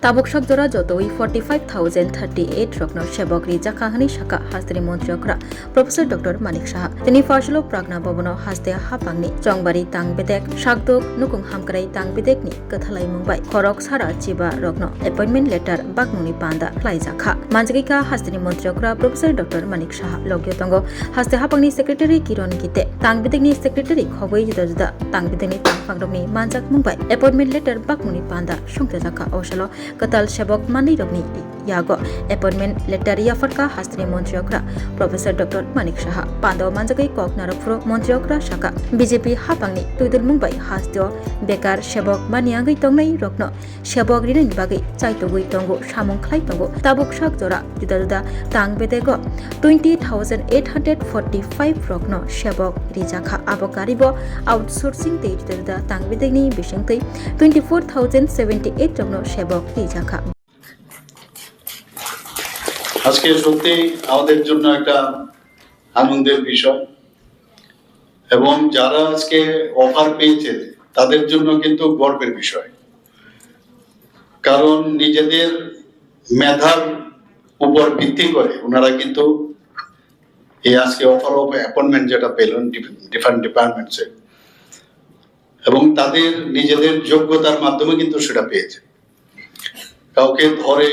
তাবকশক জোড়া যতই 45,038 রত্ন সেবক রিজা কাহানি শাখা হাস্তের মন্ত্রীকরা প্রফেসর ডক্টর মানিক সাহা তিনি ফার্সলো প্রাগনা ভবন হাস্তে হাপাংনি চংবারি তাংবেদেক শাকদক নুকুং হামকারাই তাংবেদেকনি কথালাই মুম্বাই খরক সারা চিবা রত্ন appointment letter বাগমুনি পান্দা ফ্লাইজাখা মানজাগিকা হাস্তের মন্ত্রীকরা professor doctor Manik Saha লগিয়তঙ্গ হাস্তে হাপাংনি secretary কিরণ গীতে তাংবেদেকনি সেক্রেটারি খবই जुदा जुदा तांगबिदेनि तांगफांगरनि मानजाक मुंबाय अपॉइंटमेंट लेटर बाकमुनि पांदा संख्याजाखा औसलो कताल सेबक मानैरबनि यागो अपॉइंटमेंट लेटर याफटका हास्त्रि मन्त्रियकरा प्रोफेसर डॉक्टर मानिक साहा पांदाव मानजाकै कक नारकफ्रो मन्त्रियकरा शाखा बीजेपी हापांनि तुइदुल मुंबाय हास्तियो बेकार सेबक मानियागै तंगनै रकनो सेबक रिनि बागै चाइतोगै तंगो सामुं खलाय तंगो ताबुक साक जरा जुदा जुदा तांगबेदेगो 20,845 रकनो सेबक रिजाखा आबकारिबो आउटसोर्सिंग ते जुदा जुदा तांगबेदेगनि बिसिंतै 24,078 रकनो सेबक रिजाखा আজকে সত্যি আমাদের জন্য একটা আনন্দের বিষয় এবং যারা আজকে অফার পেয়েছে তাদের জন্য কিন্তু গর্বের বিষয়, কারণ নিজেদের মেধার উপর ভিত্তি করে ওনারা কিন্তু এই আজকে অফার অফ অ্যাপয়েন্টমেন্ট যেটা পেলেন ডিফারেন্ট ডিপার্টমেন্টসে এবং তাদের নিজেদের যোগ্যতার মাধ্যমে কিন্তু সেটা পেয়েছে। কাউকে ধরে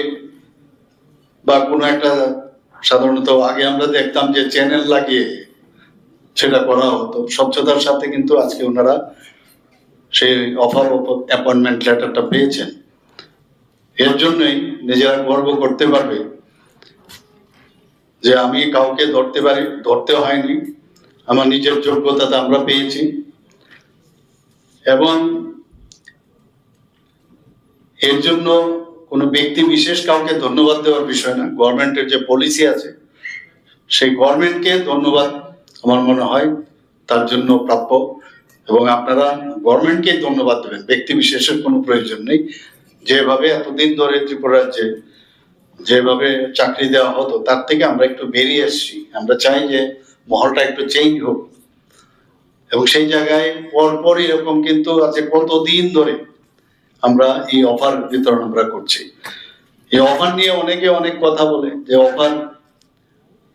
বা কোনো একটা সাধারণত আগে আমরা দেখতাম যে চ্যানেল লাগিয়ে সেটা করা হতো, স্বচ্ছতার সাথে কিন্তু আজকে ওনারা সেই অফার অফ অ্যাপয়েন্টমেন্ট লেটারটা পেয়েছেন। এর জন্যই নিজেরা গর্ব করতে পারবে যে আমি কাউকে ধরতে হয়নি, আমার নিজের যোগ্যতাটা আমরা পেয়েছি। এবং এর জন্য কোনো ব্যক্তি বিশেষ কাউকে ধন্যবাদ দেওয়ার বিষয় না, গভর্নমেন্টের যে পলিসি আছে সেই গভর্নমেন্টকে ধন্যবাদ আমার মনে হয় তার জন্য প্রাপ্য, এবং আপনারা গভর্নমেন্টকে ধন্যবাদ দেবেন, ব্যক্তি বিশেষের কোনো প্রয়োজন নেই। যেভাবে এতদিন ধরে ত্রিপুরা রাজ্যে যেভাবে চাকরি দেওয়া হতো তার থেকে আমরা একটু বেরিয়ে এসেছি, আমরা চাই যে মহলটা একটু চেঞ্জ হোক এবং সেই জায়গায় পরপর এরকম কিন্তু আছে কতদিন ধরে আমরা এই অফার বিতরণ আমরা করছি। এই অফার নিয়ে অনেকে অনেক কথা বলে যে অফার,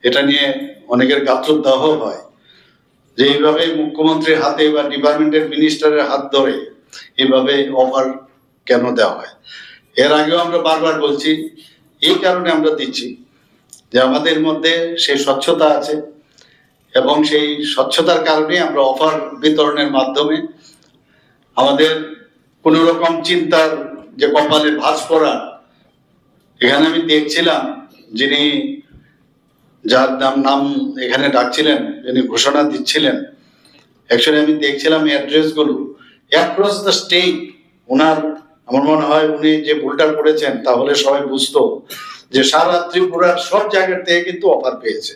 এটা নিয়ে অনেকের গাত্রদাহ হয় যে এইভাবে মুখ্যমন্ত্রীর হাতে বা ডিপার্টমেন্টের মিনিস্টারের হাত ধরে এইভাবে অফার কেন দেওয়া হয়। এর আগেও আমরা বারবার বলছি, এই কারণে আমরা দিচ্ছি যে আমাদের মধ্যে সেই স্বচ্ছতা আছে এবং সেই স্বচ্ছতার কারণে আমরা অফার বিতরণের মাধ্যমে আমাদের কোন রকম চিন্তার যে কপালে ভাঁজ পড়া। এখানে আমি দেখছিলাম যিনি যার নাম এখানে ডাকছিলেন, যিনি ঘোষণা দিচ্ছিলেন, অ্যাকচুয়ালি আমি দেখছিলাম অ্যাড্রেস গুলো অ্যাক্রস দ্য স্টেট। ওনার আমার মনে হয় উনি যে ভুলটা করেছেন তাহলে সবাই বুঝতো যে সারা ত্রিপুরার সব জায়গার থেকে কিন্তু অফার পেয়েছে,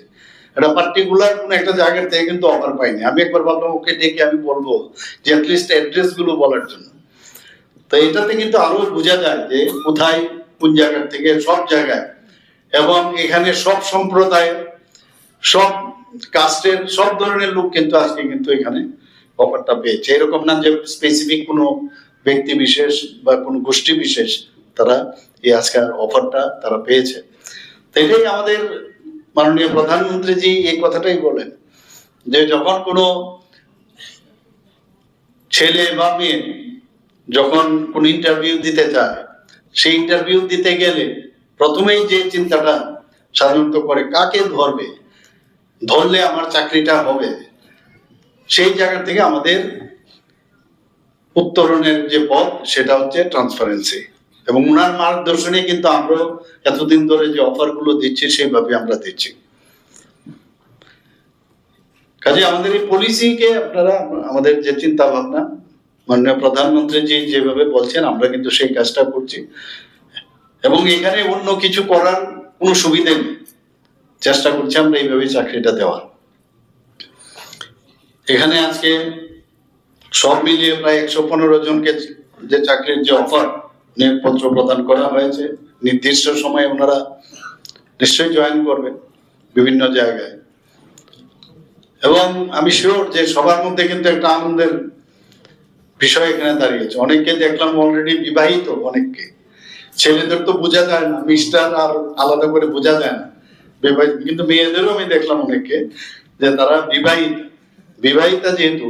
এটা পার্টিকুলার কোন একটা জায়গার থেকে কিন্তু অফার পাইনি। আমি একবার ভাবলাম ওকে ডেকে আমি বলবো যে অ্যাটলিস্ট অ্যাড্রেস গুলো বলার জন্য। তো এটাতে কিন্তু আরো বোঝা যায় যে কোথায় কোন জায়গা থেকে সব জায়গায়, এবং এখানে সব সম্প্রদায় সব কাস্টের সব ধরনের লোক কিন্তু আজকে কিন্তু এখানে অফারটা পেয়েছে। এরকম না যে স্পেসিফিক কোনো ব্যক্তি বিশেষ বা কোনো গোষ্ঠী বিশেষ তারা এই আজকের অফারটা তারা পেয়েছে। তো এটাই আমাদের মাননীয় প্রধানমন্ত্রীজি এই কথাটাই বলেন যে যখন কোনো ছেলে বা মেয়ে যখন কোন ইন্টারভিউ দিতে চায়, সেই ইন্টারভিউ দিতে গেলে প্রথমেই যে চিন্তাটা সাধারণত করে কাকে ধরবে, ধরলে আমার চাকরিটা হবে, সেই জায়গা থেকে আমাদের উত্তরণের যে পথ সেটা হচ্ছে ট্রান্সপারেন্সি, এবং উনার মার্গদর্শনে কিন্তু আমরা এতদিন ধরে যে অফার গুলো দিচ্ছি সেইভাবে আমরা দিচ্ছি। কাজে আমাদের এই পলিসিকে আপনারা আমাদের যে চিন্তা ভাবনা মাননীয় প্রধানমন্ত্রী যেভাবে বলছেন আমরা কিন্তু সেই কাজটা করছি, এবং এখানে অন্য কিছু করার কোনো সুবিধা নেই, চেষ্টা করছি আমরা এইভাবে চাকরিটা দেওয়ার। এখানে আজকে সব মিলিয়ে প্রায় 115 জনকে যে চাকরির যে অফার নিয়োগপত্র প্রদান করা হয়েছে, নির্দিষ্ট সময়ে ওনারা নিশ্চয়ই জয়েন করবেন বিভিন্ন জায়গায়। এবং আমি শিওর যে সবার মধ্যে কিন্তু একটা আনন্দের বিষয় এখানে দাঁড়িয়েছে। অনেককে দেখলাম অলরেডি বিবাহিত, অনেককে ছেলেদের তো বোঝা যায় না, মিস্টার আর আলাদা করে বোঝা যায় না, বিবাহিত। কিন্তু মেয়েদেরও আমি দেখলাম অনেককে যে তারা বিবাহিতা যেহেতু,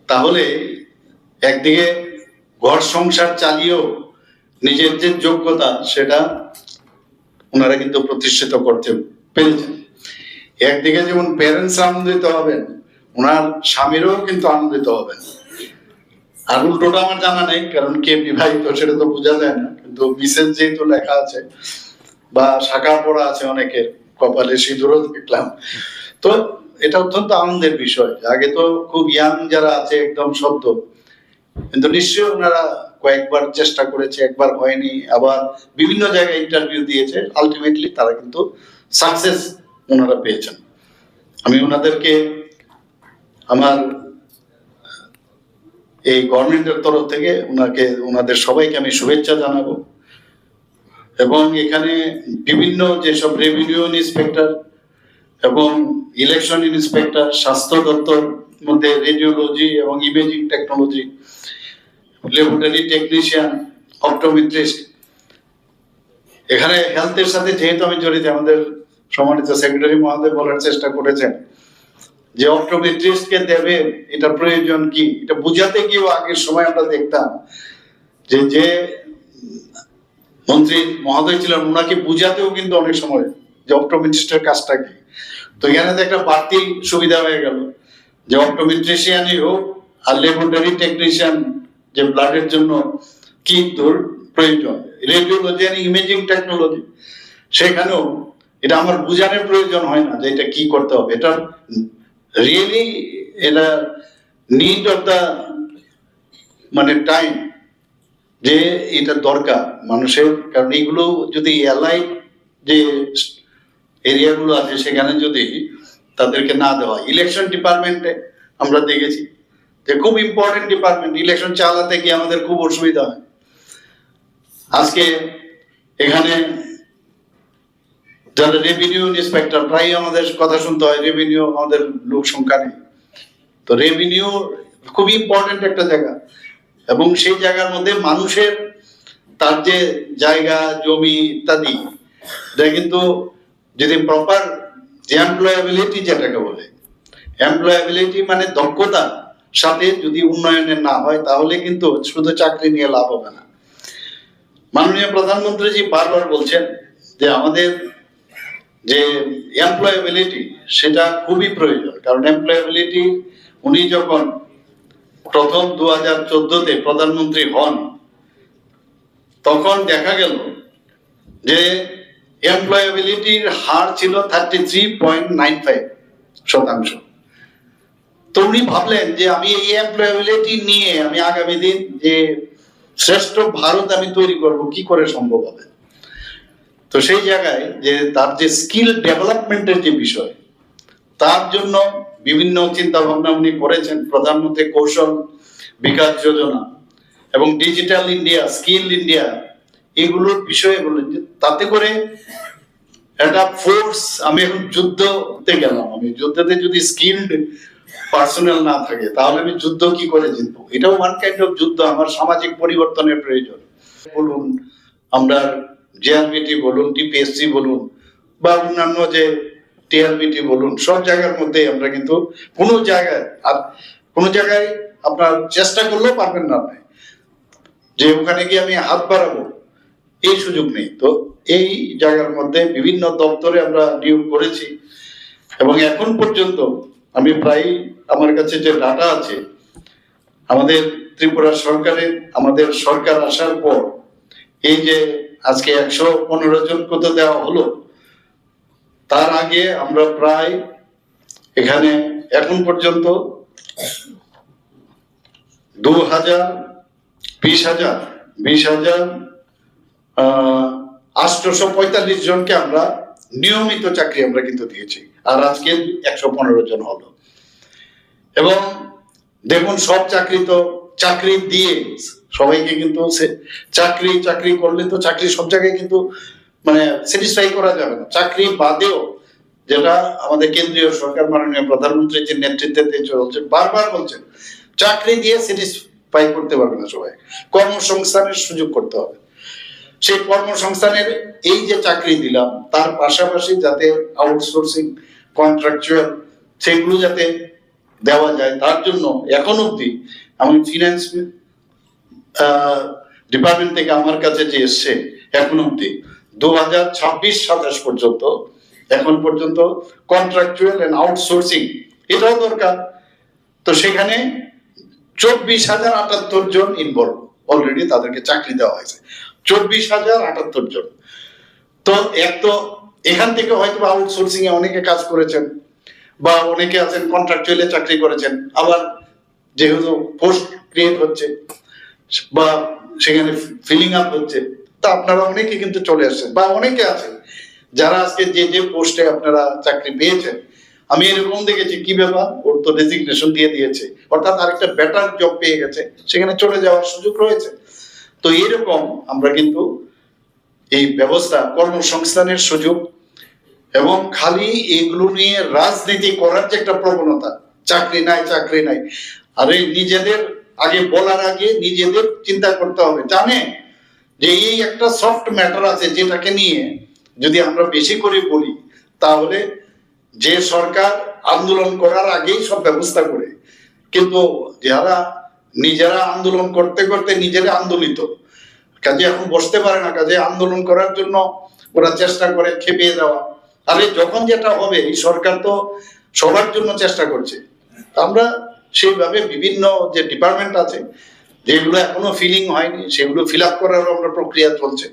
তাহলে একদিকে ঘর সংসার চালিয়েও নিজের যে যোগ্যতা সেটা ওনারা কিন্তু প্রতিষ্ঠিত করতে পেরেছেন। একদিকে যেমন প্যারেন্টস আনন্দিত হবেন, ওনার স্বামীরও কিন্তু আনন্দিত হবেন। আর উল্টোটা আমার জানা নেই, কারণ কে বিবাহিত সেটা তো বোঝা যায় না, কিন্তু মিসেস যেহেতু লেখা আছে বা শাখা পড়া আছে অনেকের কপালে, সিঁদুরও দেখলাম। তো এটা অত্যন্ত আনন্দের বিষয়। আগে তো খুব ইয়াং যারা আছে একদম সদ্য, কিন্তু নিশ্চয়ই ওনারা কয়েকবার চেষ্টা করেছে, একবার হয়নি, আবার বিভিন্ন জায়গায় ইন্টারভিউ দিয়েছে, আলটিমেটলি তারা কিন্তু সাকসেস ওনারা পেয়েছেন। আমি ওনাদেরকে আমার এই গভর্নমেন্টের তরফ থেকে ওনাদের সবাইকে আমি শুভেচ্ছা জানাবো। এবং এখানে বিভিন্ন যেসব রেভিনিউ ইন্সপেক্টর এবং ইলেকশন ইন্সপেক্টর, স্বাস্থ্য দপ্তর মধ্যে রেডিওলজি এবং imaging technology, laboratory technician, optometrist, এখানে হেলথের সাথে যেহেতু আমি জড়িত, আমাদের সম্মানিত সেক্রেটারি মহোদয় বলার চেষ্টা করেছেন যে অপটোমেট্রিস্ট কে দেবে, এটা প্রয়োজন কি, এটা বুঝাতে গিয়েও আগের সময় আমরা দেখতাম যে মন্ত্রী মহোদয় ছিলেন, ওনাকে বুঝাতেও কিন্তু অনেক সময় যে অপটোমেট্রিস্টের কাজটা কি। তো এখানে তো একটা বাড়তি সুবিধা হয়ে গেল যে অপটোমেট্রিশিয়ানই হোক আর ল্যাবরেটরি টেকনিশিয়ান, যে ব্লাডের জন্য কি প্রয়োজন, রেডিওলজি আর ইমেজিং টেকনোলজি, সেখানেও এটা আমার বুঝানোর প্রয়োজন হয় না যে এটা কি করতে হবে। এটা রিয়েলি এটা নিড অফ দা মানে টাইম, যে এটা দরকার মানুষের। কারণ এগুলো যদি অ্যালাইড যে এরিয়াগুলো আছে সেখানে যদি তাদেরকে না দেওয়া, ইলেকশন ডিপার্টমেন্টে আমরা দেখেছি যে খুব ইম্পর্টেন্ট ডিপার্টমেন্ট, ইলেকশন চালাতে গিয়ে আমাদের খুব অসুবিধা হয়। আজকে এখানে যারা রেভিনিউ ইন্সপেক্টর, প্রায় আমাদের কথা শুনতে হয় রেভিনিউ আমাদের লোক সংখ্যা নেই। তো রেভিনিউ খুব ইম্পর্টেন্ট একটা জায়গা, এবং সেই জায়গার মধ্যে মানুষের তার যে জায়গা জমি ইত্যাদি, এটা কিন্তু যদি প্রপার এমপ্লয়াবিলিটি যেটাকে বলে, এমপ্লয়াবিলিটি মানে দক্ষতা সাথে যদি উন্নয়নের না হয়, তাহলে কিন্তু শুধু চাকরি নিয়ে লাভ হবে না। মাননীয় প্রধানমন্ত্রীজি বারবার বলছেন যে আমাদের যে এমপ্লয়াবিলিটি সেটা খুবই প্রয়োজন। কারণ এমপ্লয়াবিলিটি উনি যখন প্রথম 2014-তে প্রধানমন্ত্রী হন, তখন দেখা গেল যে এমপ্লয়াবিলিটির হার ছিল 33.95%। তো উনি ভাবলেন যে আমি এই এমপ্লয়াবিলিটি নিয়ে আমি আগামী দিন যে শ্রেষ্ঠ ভারত আমি তৈরি করব, কি করে সম্ভব হবে। তো সেই জায়গায় যে তার যে স্কিল ডেভেলপমেন্টের যে বিষয়, তার জন্য বিভিন্ন চিন্তা ভাবনা উনি করেছেন। প্রধানমন্ত্রী কৌশল বিকাশ যোজনা এবং ডিজিটাল ইন্ডিয়া, স্কিল ইন্ডিয়া, এগুলোর বিষয়ে বলেন যে তাতে করে একটা ফোর্স, আমি এখন যুদ্ধতে গেলাম, আমি যুদ্ধতে যদি স্কিলড পার্সোনাল না থাকে তাহলে আমি যুদ্ধ কি করে জিতবো। এটাও ওয়ান কাইন্ড অফ যুদ্ধ। আমার সামাজিক পরিবর্তনের প্রয়োজন। বলুন আমরা জেআরবিটি বলুন, টিপিএসসি বলুন, বা অন্যান্য যে টিআরবিটি বলুন, সব জায়গার মধ্যে আমরা কিন্তু কোনো জায়গায় আপনার চেষ্টা করলেও পারবেন না আপনি যে ওখানে গিয়ে আমি হাত বাড়াবো, এই সুযোগ নেই। তো এই জায়গার মধ্যে বিভিন্ন দপ্তরে আমরা নিয়োগ করেছি, এবং এখন পর্যন্ত আমি প্রায়, আমার কাছে যে ডাটা আছে, আমাদের ত্রিপুরা সরকারের, আমাদের সরকার আসার পর এই যে আজকে 115 জন করে দেওয়া হলো, তার আগে আমরা প্রায় এখানে এখন পর্যন্ত 20,000 জনকে আমরা নিয়মিত চাকরি আমরা কিন্তু দিয়েছি, আর আজকে 115 জন হলো। এবং দেখুন সব চাকরি দিয়ে সবাইকে কিন্তু চাকরি করলে তো চাকরি সব জায়গায় কিন্তু মানে স্যাটিসফাই করা যাবে না। চাকরি বাদেও যেটা আমাদের কেন্দ্রীয় সরকার মাননীয় প্রধানমন্ত্রীর যে নেতৃত্বে চলছে, বারবার বলছেন চাকরি দিয়ে স্যাটিসফাই করতে পারবে না সবাই, কর্মসংস্থানের সুযোগ করতে হবে। সেই কর্মসংস্থানের এই যে চাকরি দিলাম তার পাশাপাশি যাতে আউটসোর্সিং কন্ট্রাকচুয়াল সেগুলো যাতে দেওয়া যায় তার জন্য এখন অবধি আমি ফিনান্স ডিপার্টমেন্ট থেকে আমার কাছে যে এসছে এখন অবধি 2026-27 পর্যন্ত এখন পর্যন্ত কন্ট্রাকচুয়াল এন্ড আউটসোর্সিং এটাও দরকার। তো সেখানে 24,078 জন ইনভলভ অলরেডি তাদেরকে চাকরি দেওয়া হয়েছে, 24,078 জন। তো এখান থেকে হয়তো আউটসোর্সিং এ অনেকে কাজ করেছেন বা অনেকে আছেন কন্ট্রাকচুয়ালি চাকরি করেছেন, আবার যেহেতু পোস্ট ক্রিয়েট হচ্ছে বা সেখানে ফিলিং আপ হচ্ছে, তা আপনারা অনেকে কিন্তু চলে আসছেন বা অনেকে আছেন যারা আজকে যে পোস্টে আপনারা চাকরি পেয়েছেন। আমি এরকম দেখেছি কি ব্যাপার, ওর তো রেজিগনেশন দিয়ে দিয়েছে, অর্থাৎ আরেকটা বেটার জব পেয়ে গেছে, সেখানে চলে যাওয়ার সুযোগ রয়েছে। তো এরকম আমরা কিন্তু এই ব্যবস্থা কর্মসংস্থানের সুযোগ এবং খালি এগুলো নিয়ে রাজনীতি করার যে একটা প্রবণতা, চাকরি নাই, আরে নিজেদের আগে বলার আগে নিজেদের চিন্তা করতে হবে। জানে যে এই একটা সফট ম্যাটার আছে যেটাকে নিয়ে যদি আমরা বেশি করে বলি তাহলে যে সরকার আন্দোলন করার আগেই সব ব্যবস্থা করে, কিন্তু যারা নিজেরা আন্দোলন করতে করতে নিজেরা আন্দোলিত, কাজে এখন বসতে পারে না, কাজে আন্দোলন করার জন্য ওরা চেষ্টা করে খেপিয়ে দেওয়া। আরে যখন যেটা হবে এই সরকার তো সবার জন্য চেষ্টা করছে। আমরা সেইভাবে বিভিন্ন যে ডিপার্টমেন্ট আছে যেগুলো এখনো ফিলিং হয়নি সেগুলো ফিল আপ করারও আমরা প্রক্রিয়া চলছে।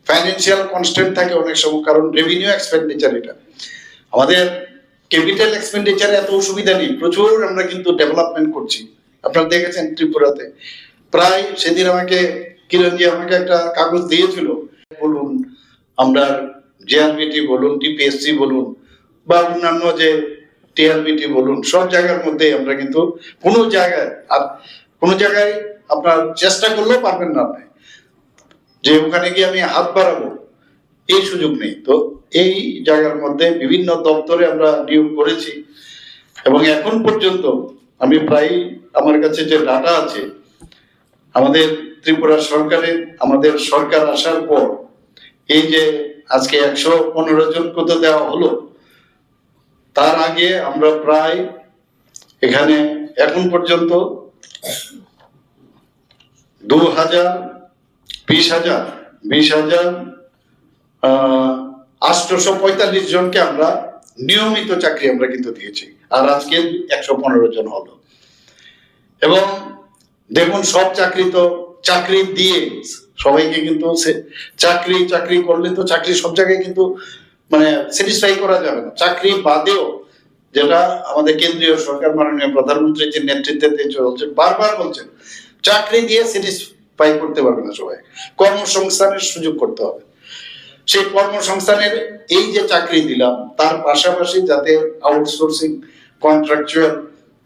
ফাইন্যান্সিয়াল কনস্ট্যান্ট থাকে অনেক সময়, কারণ রেভিনিউ এক্সপেন্ডিচার, এটা আমাদের ক্যাপিটাল এক্সপেন্ডিচারে এত সুবিধা নেই, প্রচুর আমরা কিন্তু ডেভেলপমেন্ট করছি। আপনারা দেখেছেন ত্রিপুরাতে প্রায় সেদিন আমাকে কিরণজি আমাকে একটা কাগজ দিয়েছিল, বলুন আমরা জেআরবিটি বলুন, টিপিএসসি বলুন বা অন্যান্য যে টিআরবিটি বলুন, সব জায়গার মধ্যে আমরা কিন্তু কোনো জায়গায় আপনার চেষ্টা করলেও পারবেন না আপনি যে ওখানে গিয়ে আমি হাত বাড়াবো, এই সুযোগ নেই। তো এই জায়গার মধ্যে বিভিন্ন দপ্তরে আমরা নিয়োগ করেছি এবং এখন পর্যন্ত আমি প্রায় আমার কাছে যে ডাটা আছে আমাদের ত্রিপুরা সরকারের, আমাদের সরকার আসার পর এই যে আজকে 115 জন কোথা দেওয়া হলো, তার আগে আমরা প্রায় এখানে এখন পর্যন্ত 20,845 জনকে আমরা নিয়মিত চাকরি আমরা কিন্তু দিয়েছি, আর আজকে 115 জন হলো। এবং দেখুন সব চাকরি দিয়ে সবাইকে কিন্তু চাকরি করলে তো চাকরি সব জায়গায় কিন্তু মানে স্যাটিসফাই করা যাবে না। চাকরি বাদেও যেটা আমাদের কেন্দ্রীয় সরকার মাননীয় প্রধানমন্ত্রী যে নেতৃত্বে চলছে, বারবার বলছেন চাকরি দিয়ে স্যাটিসফাই করতে পারবে না সবাই, কর্মসংস্থানের সুযোগ করতে হবে। সেই কর্মসংস্থানের এই যে চাকরি দিলাম তার পাশাপাশি যাতে আউটসোর্সিং কন্ট্রাকচুয়াল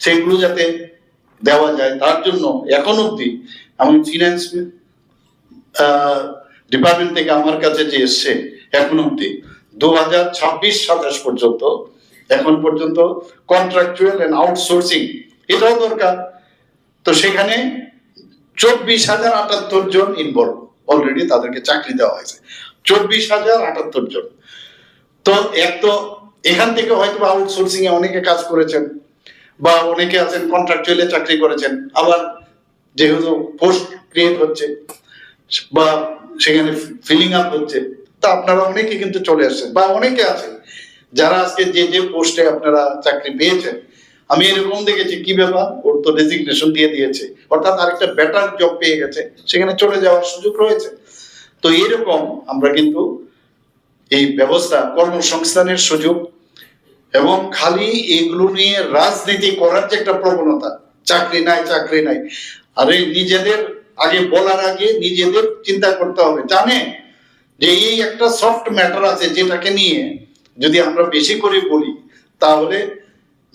সেগুলো যাতে দেওয়া যায় তার জন্য এখন অবধি আমি ফিনান্স ডিপার্টমেন্ট থেকে আমার কাছে যে এসছে এখন অবধি 2026-27 পর্যন্ত এখন পর্যন্ত কন্ট্রাকচুয়াল এন্ড আউটসোর্সিং এটাও দরকার। তো সেখানে 24,078 জন ইনভলভ অলরেডি তাদেরকে চাকরি দেওয়া হয়েছে, 24,078 জন। তো এখান থেকে হয়তো আউটসোর্সিং এ অনেকে কাজ করেছেন বা অনেকে আছেন কন্ট্রাকচুয়ালি চাকরি করেছেন, আবার যেহেতু পোস্ট ক্রিয়েট হচ্ছে বা সেখানে ফিলিং আপ হচ্ছে, তা আপনারা অনেকে কিন্তু চলে আসছেন বা অনেকে আছেন যারা আজকে যে পোস্টে আপনারা চাকরি পেয়েছেন। আমি এরকম দেখেছি কি ব্যাপার, ওর তো রেজিগনেশন দিয়ে দিয়েছে, অর্থাৎ আরেকটা বেটার জব পেয়ে গেছে, সেখানে চলে যাওয়ার সুযোগ রয়েছে। তো এরকম আমরা কিন্তু এই ব্যবস্থা কর্মসংস্থানের সুযোগ এবং খালি এগুলো নিয়ে রাজনীতি করার যে একটা প্রবণতা, চাকরি নাই, আরে নিজেদের আগে বলার আগে নিজেদের চিন্তা করতে হবে। জানে যে এই একটা সফট ম্যাটার আছে যেটাকে নিয়ে যদি আমরা বেশি করে বলি তাহলে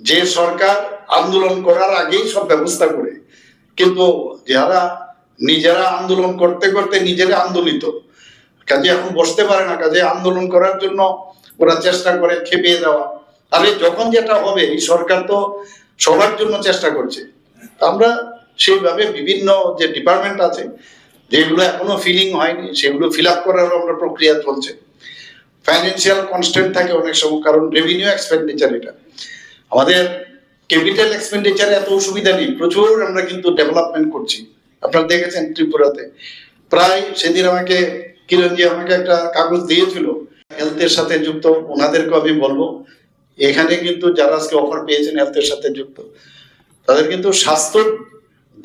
যে সরকার আন্দোলন করার আগেই সব ব্যবস্থা করে, কিন্তু যারা নিজেরা আন্দোলন করতে করতে নিজেরা আন্দোলিত, কাজে এখন বসতে পারে না, কাজে আন্দোলন করার জন্য ওরা চেষ্টা করে খেপিয়ে দেওয়া। আরে যখন যেটা হবে এই সরকার তো সবার জন্য চেষ্টা করছে। আমরা সেইভাবে বিভিন্ন যে ডিপার্টমেন্ট আছে যেগুলো এখনো ফিলিং হয়নি সেগুলো ফিল আপ করারও আমরা প্রক্রিয়া চলছে। ফাইন্যান্সিয়াল কনস্ট্যান্ট থাকে অনেক সময়, কারণ রেভিনিউ এক্সপেন্ডিচার, এটা আমাদের ক্যাপিটাল এক্সপেন্ডিচারে এত অসুবিধা নেই, প্রচুর আমরা কিন্তু ডেভেলপমেন্ট করছি। আপনারা দেখেছেন ত্রিপুরাতে প্রায়, সেদিন আমাকে কিরণজি আমাকে একটা কাগজ দিয়েছিল হেলথের সাথে যুক্ত, ওনাদেরকে আমি বলবো এখানে কিন্তু যারা আজকে অফার পেয়েছেন হেলথের সাথে যুক্ত, তাদের কিন্তু স্বাস্থ্য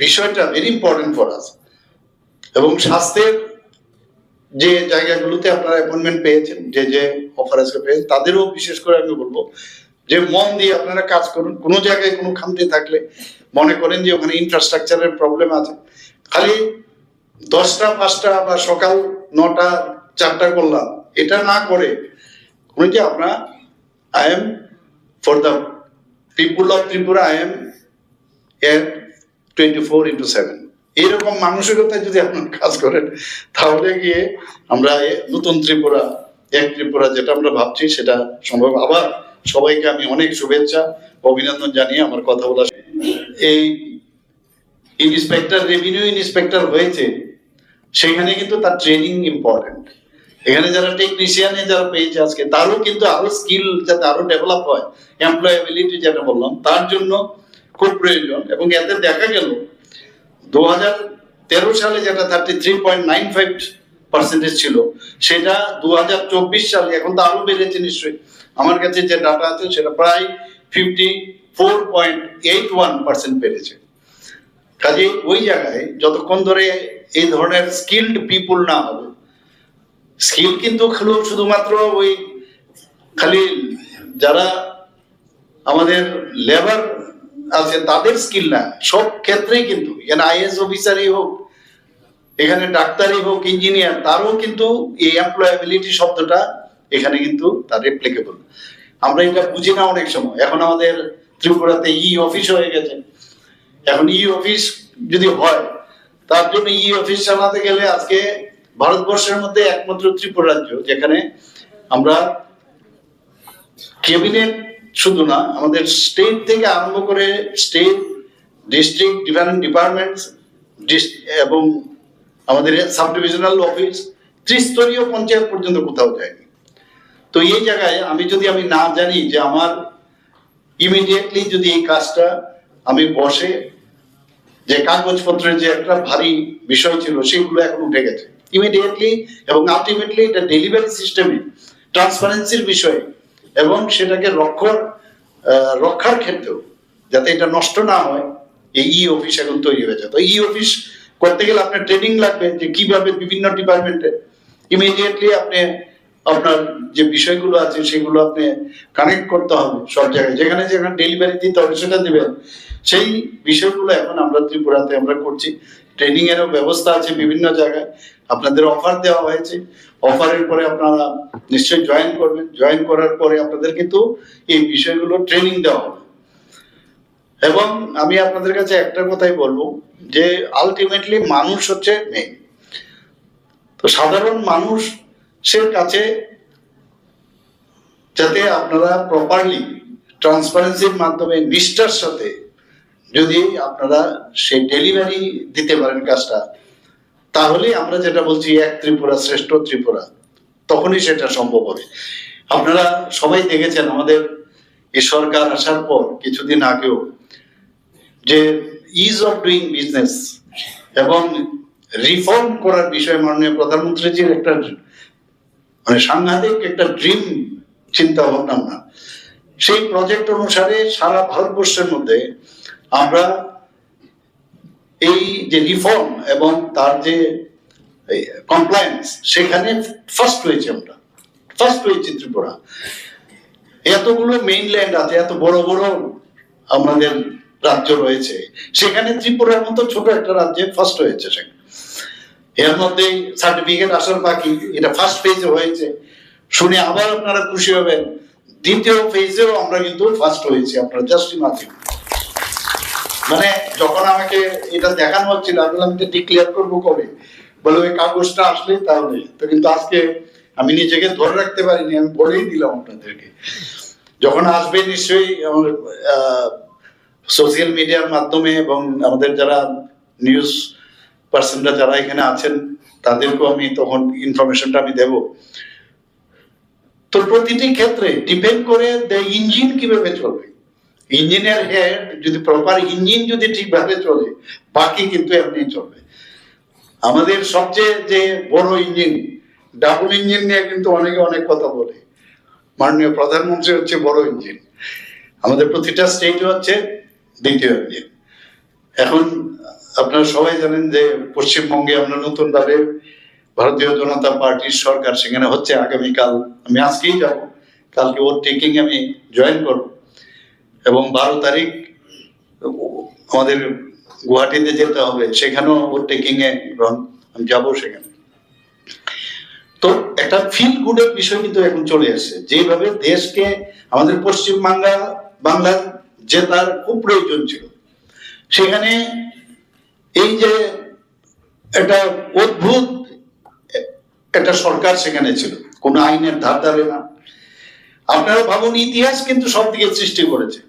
বিষয়টা ভেরি ইম্পর্টেন্ট ফর আস। এবং স্বাস্থ্যের যে জায়গাগুলোতে আপনারা অ্যাপয়েন্টমেন্ট পেয়েছেন, যে যে অফার আজকে পেয়েছেন, তাদেরও বিশেষ করে আমি বলবো যে মন দিয়ে আপনারা কাজ করুন। কোনো জায়গায় কোনো খামতি থাকলে মনে করেন যে ওখানে ইনফ্রাস্ট্রাকচারের প্রবলেম আছে, খালি 10টা 5টা বা সকাল 9টা 4টা করলাম, এটা না করে যে আপনারা I am for the people of Tripura, I am at 24/7, এইরকম মানসিকতায় যদি আপনারা কাজ করেন, তাহলে গিয়ে আমরা নতুন ত্রিপুরা, এক ত্রিপুরা যেটা আমরা ভাবছি সেটা সম্ভব। আবার সবাইকে আমি অনেক শুভেচ্ছা অভিনন্দন জানিয়ে আমার কথা বলা। এই ইন্সপেক্টর, রেভিনিউ ইন্সপেক্টর হয়েছে, সেখানে কিন্তু তার ট্রেনিং ইম্পর্টেন্ট। এখানে যারা টেকনিশিয়ানে যারা পেয়েছে আজকে, তারও কিন্তু আরো স্কিল যাতে আরো ডেভেলপ হয়, এমপ্লয়াবিলিটি যেটা বললাম, তার জন্য খুব প্রয়োজন। এবং এতে দেখা গেল 2013 সালে যেটা 33.95% ছিল, সেটা 2024 সালে এখন তো আরো বেড়েছে নিশ্চয়ই, আমার কাছে যে ডাটা আছে সেটা প্রায় 54.81% বেড়েছে। কাজে ওই জায়গায় যতক্ষণ ধরে এই ধরনের স্কিলড পিপুল না হবে, স্কিল কিন্তু শুধুমাত্র ওই খালি যারা আমাদের লেবার আছে তাদের স্কিল না, সব ক্ষেত্রেই কিন্তু এখানে আইএস অফিসারই হোক, এখানে ডাক্তারই হোক, ইঞ্জিনিয়ার, তারও কিন্তু এই এমপ্লয়াবিলিটি শব্দটা এখানে কিন্তু তার অ্যাপ্লিকেবল। আমরা এটা বুঝি না অনেক সময়। এখন আমাদের ত্রিপুরাতে ই অফিস হয়ে গেছে, এখন ই অফিস যদি হয়, তার জন্য ই অফিস চালাতে গেলে আজকে ভারতবর্ষের মধ্যে একমাত্র ত্রিপুরা রাজ্য যেখানে আমরা ক্যাবিনেট শুধু না, আমাদের স্টেট থেকে আরম্ভ করে স্টেট, ডিস্ট্রিক্ট, ডিফারেন্ট ডিপার্টমেন্টস এবং আমাদের সাব ডিভিশনাল অফিস, ত্রিস্তরীয় পঞ্চায়েত পর্যন্ত কোথাও যায়নি। তো এই জায়গায় আমি না জানি যে আমার ইমিডিয়েটলি যদি এই কাজটা আমি বসে, যে কাগজপত্রের যে একটা ভারী বিষয় ছিল সেগুলো এখন উঠে গেছে ইমিডিয়েটলি, এবং আলটিমেটলি এটা ডেলিভারি সিস্টেমে ট্রান্সপারেন্সির বিষয়ে এবং সেটাকে রক্ষার ক্ষেত্রেও যাতে এটা নষ্ট না হয়, এই ই অফিস এখন তৈরি হয়েছে। তো ই অফিস করতে গেলে আপনার ট্রেনিং লাগবে যে কিভাবে বিভিন্ন ডিপার্টমেন্টে ইমিডিয়েটলি আপনি আপনার যে বিষয়গুলো আছে সেগুলো আপনি কানেক্ট করতে হবে সব জায়গায়, যেখানে যেখানে ডেলিভারি দিতে হবে সেটা দিবেন। সেই বিষয়গুলো এখন আমরা ত্রিপুরাতে আমরা করছি। ট্রেনিং এরও ব্যবস্থা আছে বিভিন্ন জায়গায়, আপনাদের অফার দেওয়া হয়েছে, অফারের পরে আপনারা নিশ্চয়ই জয়েন করবেন, জয়েন করার পরে আপনাদের কিন্তু এই বিষয়গুলো ট্রেনিং দেওয়া হবে। এবং আমি আপনাদের কাছে একটা কথাই বলবো যে আলটিমেটলি মানুষ হচ্ছে মেইন। তো সাধারণ মানুষের কাছে যাতে আপনারা প্রপারলি ট্রান্সপারেন্সির মাধ্যমে নিষ্ঠার সাথে যদি আপনারা সেই ডেলিভারি দিতে পারেন কাজটা, তাহলে আমরা যেটা বলছি এক ত্রিপুরা শ্রেষ্ঠ ত্রিপুরা, তখনই সেটা সম্ভব হবে। আপনারা সবাই দেখেছেন আমাদের এই সরকার আসার পর কিছুদিন আগেও যে ইজ অফ ডুইং বিজনেস এবং রিফর্ম করার বিষয়ে মাননীয় প্রধানমন্ত্রীজির একটা মানে সাংঘাতিক একটা ড্রিম চিন্তা ভাবনা না, সেই প্রজেক্ট অনুসারে সারা ভারতবর্ষের মধ্যে আমরা এই যে রিফর্ম এবং তার যে কমপ্লায়েন্স সেখানে ফার্স্ট হয়েছে, আমরা ফার্স্ট হয়েছি ত্রিপুরা। এতগুলো মেইনল্যান্ড আছে, এত বড় বড় আমাদের রাজ্য রয়েছে, সেখানে ত্রিপুরার মতো ছোট একটা রাজ্যে ফার্স্ট হয়েছে। সেখানে এর মধ্যে সার্টিফিকেট আসার বাকি, এটা ফার্স্ট ফেজে হয়েছে, শুনে আবার আপনারা খুশি হবেন। দ্বিতীয় ফেজেও আমরা কিন্তু ফার্স্ট হয়েছি, আপনারা জাস্ট ইমাজিন। মানে যখন আমাকে এটা দেখানো হচ্ছিল আমি বললাম যে ডিক্লেয়ার করবো কবে, বলে ওই কাগজটা আসলে তাহলে। তো কিন্তু আজকে আমি নিজেকে ধরে রাখতে পারিনি, আমি বলেই দিলাম আপনাদেরকে, যখন আসবে নিশ্চয়ই আমার সোশ্যাল মিডিয়ার মাধ্যমে এবং আমাদের যারা নিউজ পার্সনরা যারা এখানে আছেন তাদেরকেও আমি তখন ইনফরমেশনটা আমি দেব। তো প্রতিটি ক্ষেত্রে ডিপেন্ড করে ইঞ্জিন কিভাবে চলবে। ইঞ্জিনের হেড যদি প্রপার ইঞ্জিন যদি ঠিকভাবে চলে, বাকি কিন্তু এমনি চলবে। আমাদের সবচেয়ে যে বড় ইঞ্জিন, ডাবল ইঞ্জিন নিয়ে কিন্তু অনেকে অনেক কথা বলে। মাননীয় প্রধানমন্ত্রী হচ্ছে বড় ইঞ্জিন, আমাদের প্রতিটা স্টেট হচ্ছে দ্বিতীয় ইঞ্জিন। এখন আপনারা সবাই জানেন যে পশ্চিমবঙ্গে আমরা নতুন ভাবে ভারতীয় জনতা পার্টির সরকার সেখানে হচ্ছে আগামীকাল। আমি আজকেই যাব, কালকে ওর টেকিং আমি জয়েন করব এবং 12 তারিখ আমাদের গুয়াহাটিতে যেতে হবে, সেখানেও ওর টেকিং এ আমি যাবো সেখানে। তো একটা ফিল গুডের বিষয় কিন্তু এখন চলে আসছে, যেভাবে দেশকে আমাদের পশ্চিম বাংলার যে তার খুব প্রয়োজন ছিল, সেখানে এই যে একটা অদ্ভুত একটা সরকার সেখানে ছিল, কোন আইনের ধার ধারে না। আপনারা ভাবুন, ইতিহাস কিন্তু সব দিকে সৃষ্টি করেছে।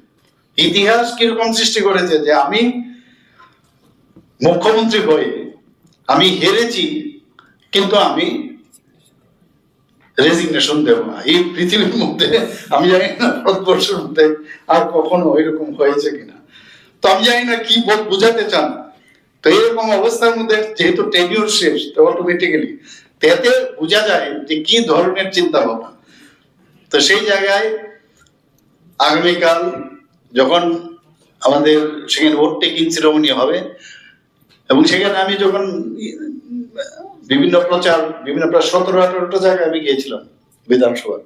ইতিহাস কিরকম সৃষ্টি করেছে যে আমি মুখ্যমন্ত্রী হয়ে আমি হেরেছি, কিন্তু আমি রেজিগনেশন দেব না। এই পৃথিবীর মধ্যে আমি জানি না ভারতবর্ষের মধ্যে আর কখনো এরকম হয়েছে কিনা। তো আমি জানি না কি বোঝাতে চান। তো এরকম অবস্থার মধ্যে যেহেতু টেনিউর শেষ, তো অটোমেটিক্যালি এতে বোঝা যায় যে কি ধরনের চিন্তা ভাবনা। তো সেই জায়গায় আগামীকাল যখন আমাদের সেখানে ভোট টেকিং সেরেমনি হবে, এবং সেখানে আমি যখন বিভিন্ন প্রায় 17-18টা জায়গায় আমি গিয়েছিলাম বিধানসভা,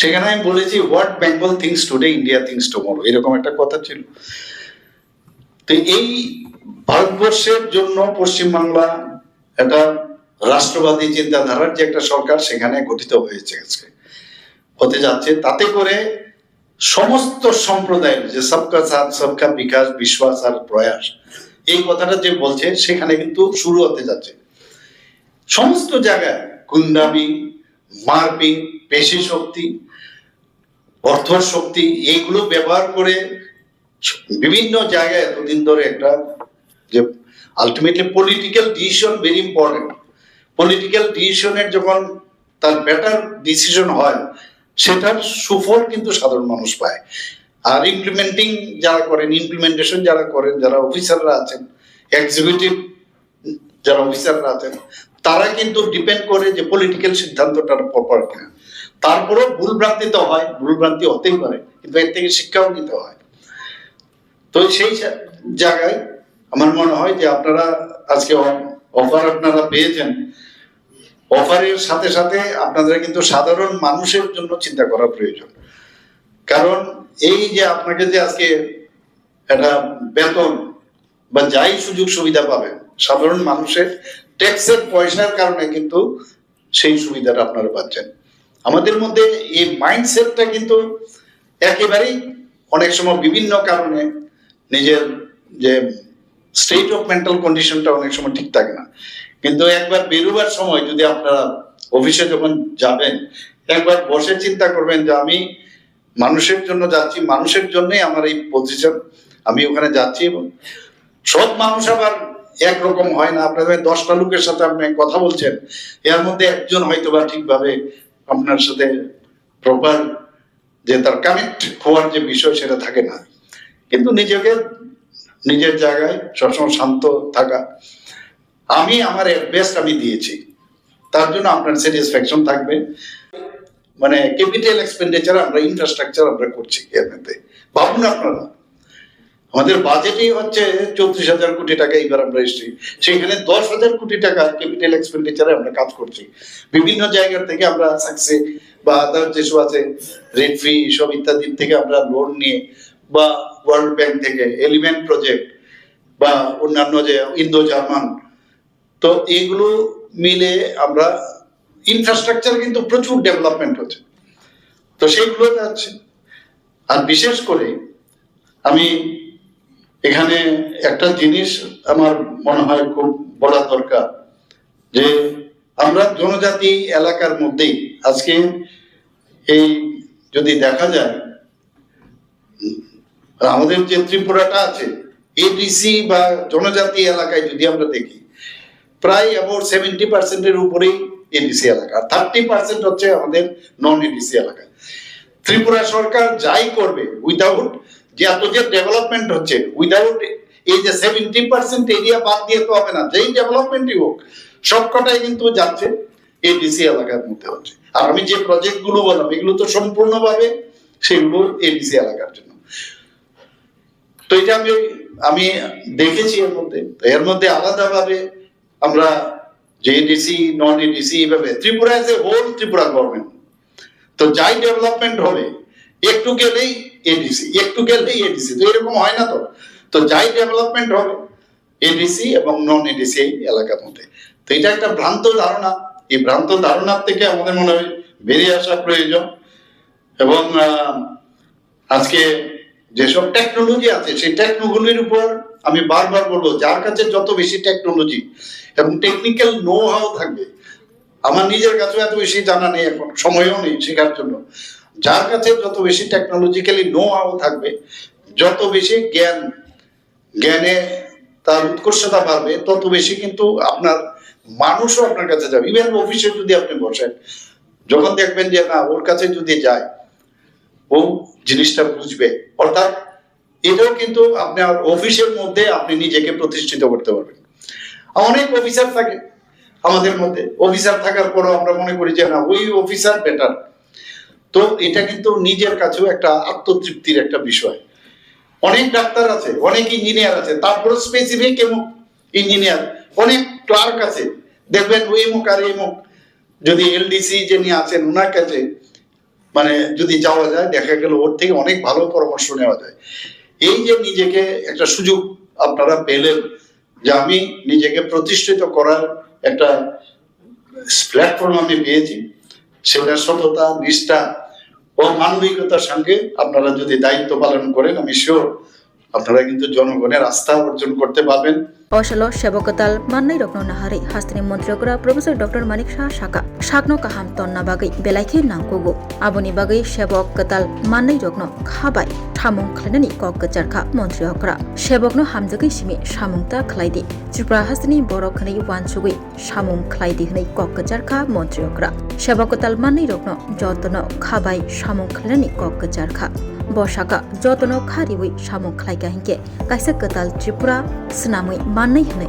সেখানে আমি বলেছি what Bengal things today, India things tomorrow, এরকম একটা কথা ছিল। তো এই ভারতবর্ষের জন্য পশ্চিমবাংলা একটা রাষ্ট্রবাদী চিন্তাধারার যে একটা সরকার সেখানে গঠিত হয়েছে, আজকে হতে যাচ্ছে। তাতে করে সমস্ত সম্প্রদায়ের যে সবকা সাথ সবকা বিকাশ, বিশ্বাস আর প্রয়াস, এই কথাটা যে বলছে সেখানে কিন্তু শুরু হতে যাচ্ছে। সমস্ত জায়গায় গুন্ডামি, মারপিট, পেশি শক্তি, অর্থ শক্তি, এইগুলো ব্যবহার করে বিভিন্ন জায়গায় এতদিন ধরে একটা যে ultimately political decision very important. Political ডিসিশনের যখন তার বেটার ডিসিশন হয়, সেটার সুফল কিন্তু সাধারণ মানুষ পায়। আর ইমপ্লিমেন্টিং যারা করেন, ইমপ্লিমেন্টেশন যারা করেন, যারা অফিসাররা আছেন, এক্সিকিউটিভ যারা অফিসাররা আছেন, তারা কিন্তু ডিপেন্ড করে যে পলিটিক্যাল সিদ্ধান্তটার প্রপার কিনা। তারপরেও ভুল ভ্রান্তি তো হয়, ভুল ভ্রান্তি হতেই পারে, কিন্তু এর থেকে শিক্ষাও নিতে হয়। তো সেই জায়গায় আমার মনে হয় যে আপনারা আজকে অফার আপনারা পেয়েছেন, অফারের সাথে সাথে আপনাদের কিন্তু সাধারণ মানুষের জন্য চিন্তা করা প্রয়োজন। কারণ এই যে আপনাকে যে আজকে একটা বেতন বা যাই সুযোগ সুবিধা পাবেন, সাধারণ মানুষের ট্যাক্সের পয়সার কারণে কিন্তু সেই সুবিধাটা আপনারা পাচ্ছেন। আমাদের মধ্যে এই মাইন্ডসেটটা কিন্তু একেবারেই অনেক সময় বিভিন্ন কারণে নিজের যে স্টেট অফ মেন্টাল কন্ডিশনটা অনেক সময় ঠিক থাকে না। কিন্তু একবার বেরোবার সময় যদি আপনারা অফিসে যখন যাবেন, একবার বসে চিন্তা করবেন যে আমি মানুষের জন্য যাচ্ছি, মানুষের জন্যই আমার এই পজিশন, আমি ওখানে যাচ্ছি। এবং সব মানুষ আবার একরকম হয় না। আপনাদের 10টা লোকের সাথে আপনি কথা বলছেন, এর মধ্যে একজন হয়তো বা ঠিকভাবে আপনার সাথে প্রপার যে তার কানেক্ট হওয়ার যে বিষয় সেটা থাকে না। কিন্তু নিজেকে নিজের জায়গায় সবসময় শান্ত থাকা, আমি আমার বেস্ট আমি দিয়েছি, তার জন্য আপনার স্যাটিসফ্যাকশন থাকবে। মানে ক্যাপিটাল এক্সপেন্ডিচার আমরা ইনফ্রাস্ট্রাকচার আমরা করছি এর মধ্যে। ভাবুন আপনারা, আমাদের বাজেটই হচ্ছে 34,000 কোটি টাকা, এইবার আমরা এসেছি সেখানে 10,000 কোটি টাকা ক্যাপিটাল এক্সপেন্ডিচারে আমরা কাজ করছি। বিভিন্ন জায়গা থেকে আমরা সাকসেস বা আদার যেসব আছে রেড ফ্রি সব ইত্যাদি থেকে আমরা লোন নিয়ে, বা ওয়ার্ল্ড ব্যাংক থেকে এলিমেন্ট প্রজেক্ট বা অন্যান্য যে ইন্দো জার্মান, তো এইগুলো মিলে আমরা ইনফ্রাস্ট্রাকচার কিন্তু প্রচুর ডেভেলপমেন্ট হচ্ছে। তো সেইগুলো যাচ্ছে। আর বিশেষ করে আমি এখানে একটা জিনিস আমার মনে হয় খুব বলা দরকার, যে আমরা জনজাতি এলাকার মধ্যেই আজকে এই যদি দেখা যায় আমাদের যে ত্রিপুরাটা আছে, এডিসি বা জনজাতি এলাকায় যদি আমরা দেখি, প্রায় অ্যাবাউট 70% উপরেই এডিসি এলাকা, আর 30% হচ্ছে আমাদের নন এডিসি এলাকা। ত্রিপুরা সরকার যাই করবে উইদাউট যে এত যে ডেভেলপমেন্ট হচ্ছে, উইদাউট এই যে 70% এরিয়া বাদ দিয়ে তো হবে না, যেই ডেভেলপমেন্টই হোক সবকটাই কিন্তু যাচ্ছে এডিসি এলাকার মধ্যে হচ্ছে। আর আমি যে প্রজেক্ট গুলো বললাম এগুলো তো সম্পূর্ণভাবে সেগুলো এডিসি এলাকার জন্য। তো এটা আমি দেখেছি এর মধ্যে আলাদাভাবে আমরা যে এডিসি নন এডিসি এইভাবে Tripura as a whole Tripura government, তো যাই ডেভেলপমেন্ট হবে একটু গেলেই এডিসি, একটু গেলেই এডিসি, তো এরকম হয় না। তো যাই ডেভেলপমেন্ট হবে এডিসি এবং নন এডিসি এলাকার মধ্যে। তো এটা একটা ভ্রান্ত ধারণা, এই ভ্রান্ত ধারণার থেকে আমাদের মনে হয় বেরিয়ে আসা প্রয়োজন। এবং আজকে যেসব টেকনোলজি আছে সেই টেকনোলজির উপর আমি বারবার বলবো, যার কাছে যত বেশি টেকনোলজি এবং টেকনিক্যাল নো হাউ থাকবে, আমার নিজের কাছে এত বেশি জানা নেই, এখন সময়ও নেই শেখার জন্য, যার কাছে যত বেশি টেকনোলজিক্যালি নো হাউ থাকবে, যত বেশি জ্ঞানে তার উৎকর্ষতা বাড়বে, তত বেশি কিন্তু আপনার মানুষও আপনার কাছে যাবে। ইভেন অফিসে যদি আপনি বসেন, যখন দেখবেন যে না ওর কাছে যদি যায় ও জিনিসটা বুঝবে, অর্থাৎ এটাও কিন্তু আপনার অফিসের মধ্যে আপনি নিজেকে প্রতিষ্ঠিত করতে পারবেন। অনেক অফিসার থাকে আমাদের মধ্যে, অফিসার থাকার পরও আমরা মনে করি যে না ওই অফিসার বেটার। তো এটা কিন্তু নিজের কাছেও একটা আত্মতৃপ্তির একটা বিষয়। অনেক ডাক্তার আছে, অনেক ইঞ্জিনিয়ার আছে, তারপরে স্পেসিফিক এমুক ইঞ্জিনিয়ার, অনেক ক্লার্ক আছে, দেখবেন ওই মুখ আর এই মুখ। যদি এলডিসি যিনি আছেন ওনার কাছে মানে যদি যাওয়া যায়, দেখা গেল ওর থেকে অনেক ভালো পরামর্শ নেওয়া যায়। এই যে নিজেকে একটা সুযোগ আপনারা পেলেন যে আমি নিজেকে প্রতিষ্ঠিত করার একটা প্ল্যাটফর্ম আমি পেয়েছি, সেটা সততা, নিষ্ঠা ও মানবিকতার সঙ্গে আপনারা যদি দায়িত্ব পালন করেন, আমি শিওর আপনারা কিন্তু জনগণের আস্থা অর্জন করতে পারবেন। Oslo Shebokatal Manai Rokno Nahari Hastini Montrokra Professor Dr. Manik Shah Shaka Shakno Kaham Tonna Bagai Belaiki Nangkogo Aboni Bagai Shebokatal Manai Rokno Khabai Thamung Klenani Kokacharka Montriokra Shebokno Hamdagi Shimi Shamungta Klaidi Tripura Hastini Borokani Wansugui Shamung Klaidi Hni Kokacharka Montriokra Shebokatal Manai Rokno Jotono Khabai Shamung Klenani Kokacharka Boshaka Jotono Khariwi Shamung Klaiga Hinke Kaisa Katal Tripura Snamui Manai Hnai